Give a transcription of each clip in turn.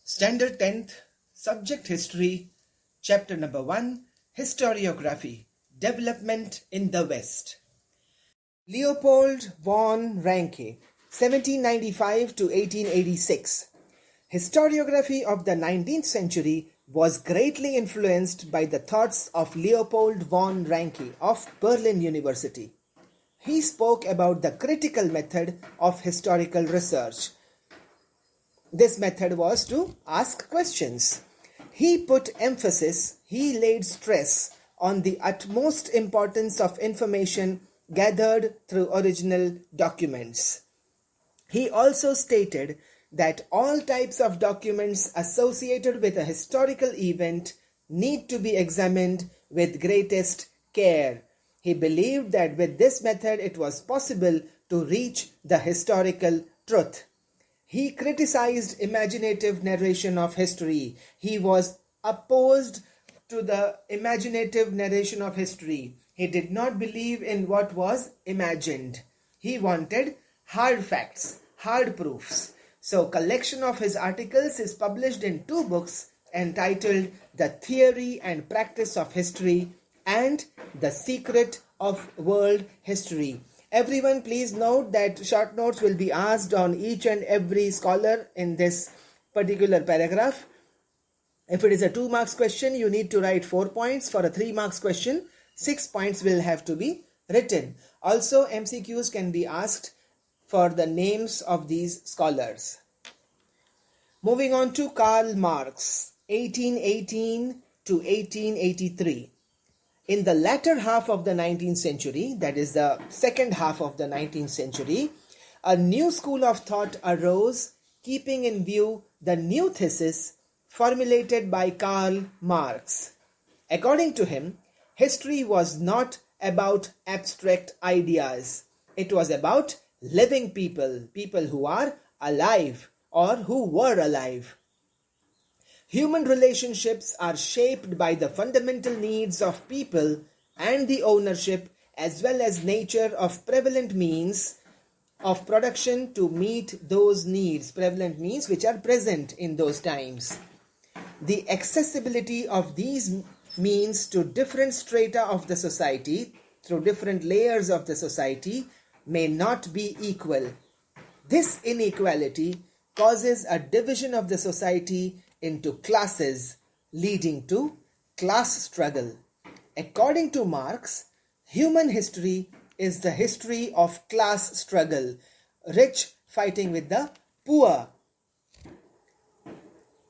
Standard 10th, Subject History, Chapter number 1, Historiography, Development in the West. Leopold von Ranke, 1795 to 1886. Historiography of the 19th century was greatly influenced by the thoughts of Leopold von Ranke of Berlin University. He spoke about the critical method of historical research. This method was to ask questions. He laid stress on the utmost importance of information gathered through original documents. He also stated that all types of documents associated with a historical event need to be examined with greatest care. He believed that with this method it was possible to reach the historical truth. He criticized imaginative narration of history. He was opposed to the imaginative narration of history. He did not believe in what was imagined. He wanted hard facts, hard proofs. So, collection of his articles is published in 2 books entitled The Theory and Practice of History and The Secret of World History. Everyone please note that short notes will be asked on each and every scholar in this particular paragraph. If it is a 2 marks question, you need to write 4 points. For a 3 marks question, 6 points will have to be written. Also, MCQs can be asked for the names of these scholars. Moving on to Karl Marx, 1818 to 1883. In the latter half of the 19th century, that is the second half of the 19th century, a new school of thought arose, keeping in view the new thesis formulated by Karl Marx. According to him, history was not about abstract ideas. It was about living people, people who are alive or who were alive. Human relationships are shaped by the fundamental needs of people and the ownership as well as nature of prevalent means of production to meet those needs, prevalent means which are present in those times. The accessibility of these means to different strata of the society, through different layers of the society, may not be equal. This inequality causes a division of the society into classes, leading to class struggle. According to Marx, human history is the history of class struggle, rich fighting with the poor.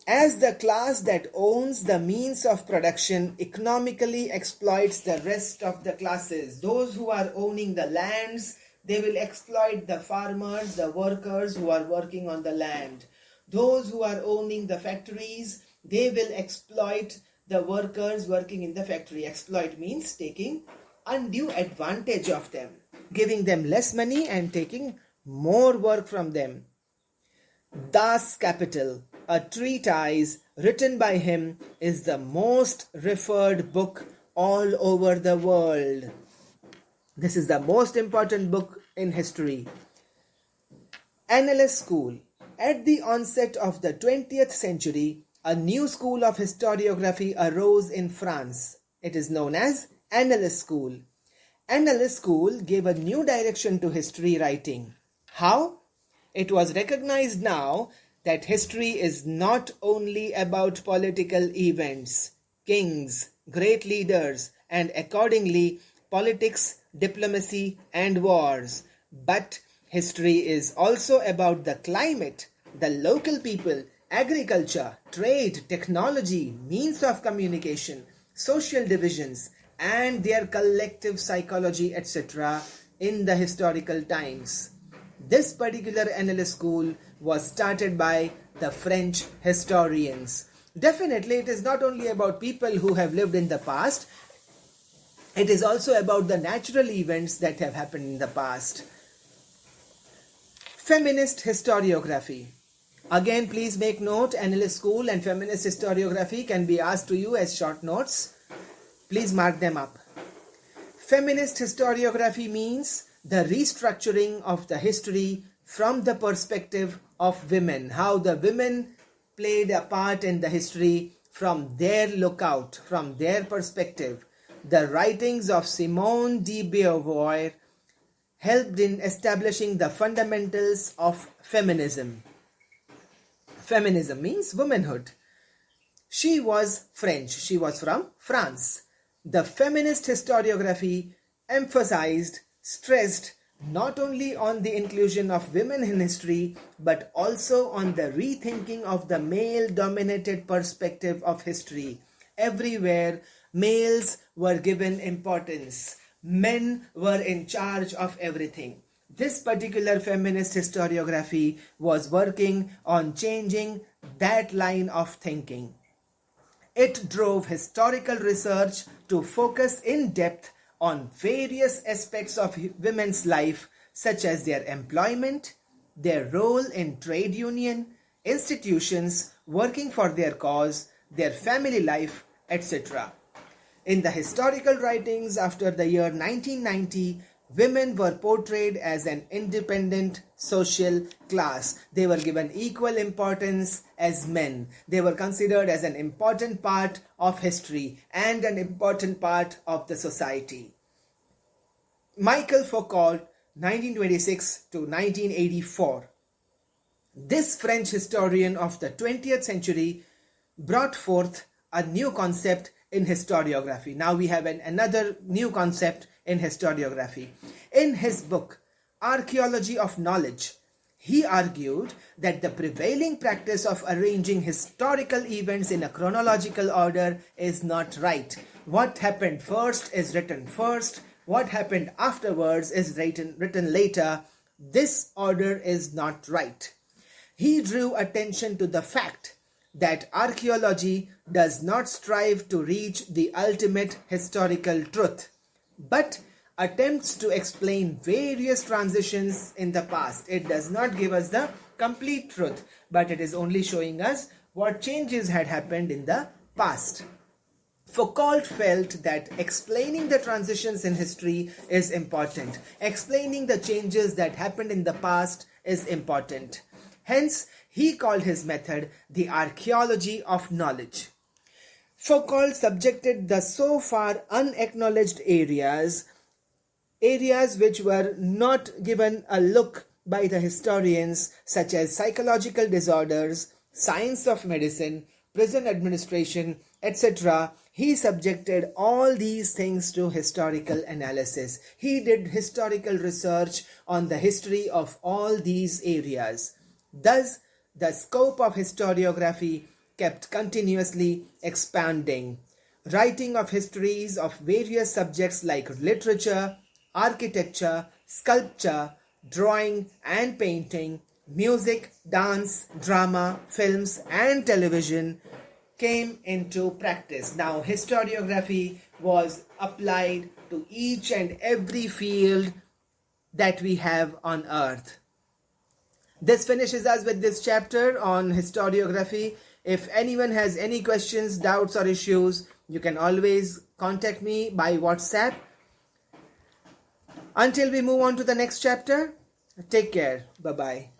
As the class that owns the means of production economically exploits the rest of the classes, those who are owning the lands, they will exploit the farmers, the workers who are working on the land. Those who are owning the factories, they will exploit the workers working in the factory. Exploit means taking undue advantage of them, giving them less money and taking more work from them. Das Kapital, a treatise written by him, is the most referred book all over the world. This is the most important book in history. Annales School. At the onset of the 20th century, a new school of historiography arose in France. It is known as Annales School. Annales School gave a new direction to history writing. How? It was recognized now that history is not only about political events, kings, great leaders, and accordingly politics, diplomacy, and wars, but history is also about the climate, the local people, agriculture, trade, technology, means of communication, social divisions, and their collective psychology, etc. in the historical times. This particular Annales School was started by the French historians. Definitely, it is not only about people who have lived in the past, it is also about the natural events that have happened in the past. Feminist historiography. Again, please make note, Annales School and feminist historiography can be asked to you as short notes. Please mark them up. Feminist historiography means the restructuring of the history from the perspective of women, how the women played a part in the history from their lookout, from their perspective. The writings of Simone de Beauvoir helped in establishing the fundamentals of feminism. Feminism means womanhood. She was French. She was from France. The feminist historiography emphasized, stressed not only on the inclusion of women in history, but also on the rethinking of the male-dominated perspective of history. Everywhere, males were given importance. Men were in charge of everything. This particular feminist historiography was working on changing that line of thinking. It drove historical research to focus in depth on various aspects of women's life, such as their employment, their role in trade union, institutions working for their cause, their family life, etc. In the historical writings after the year 1990, women were portrayed as an independent social class. They were given equal importance as men. They were considered as an important part of history and an important part of the society. Michael Foucault, 1926 to 1984. This French historian of the 20th century brought forth a new concept in historiography. Now we have another new concept in historiography. In his book, Archaeology of Knowledge, he argued that the prevailing practice of arranging historical events in a chronological order is not right. What happened first is written first. What happened afterwards is written later. This order is not right. He drew attention to the fact that archaeology does not strive to reach the ultimate historical truth, but attempts to explain various transitions in the past. It does not give us the complete truth, but it is only showing us what changes had happened in the past. Foucault felt that explaining the transitions in history is important. Explaining the changes that happened in the past is important. Hence, he called his method the archaeology of knowledge. Foucault subjected the so far unacknowledged areas which were not given a look by the historians, such as psychological disorders, science of medicine, prison administration, etc. He subjected all these things to historical analysis. He did historical research on the history of all these areas. Thus, the scope of historiography kept continuously expanding. Writing of histories of various subjects like literature, architecture, sculpture, drawing and painting, music, dance, drama, films, and television came into practice. Now, historiography was applied to each and every field that we have on earth. This finishes us with this chapter on historiography. If anyone has any questions, doubts, or issues, you can always contact me by WhatsApp. Until we move on to the next chapter, take care. Bye-bye.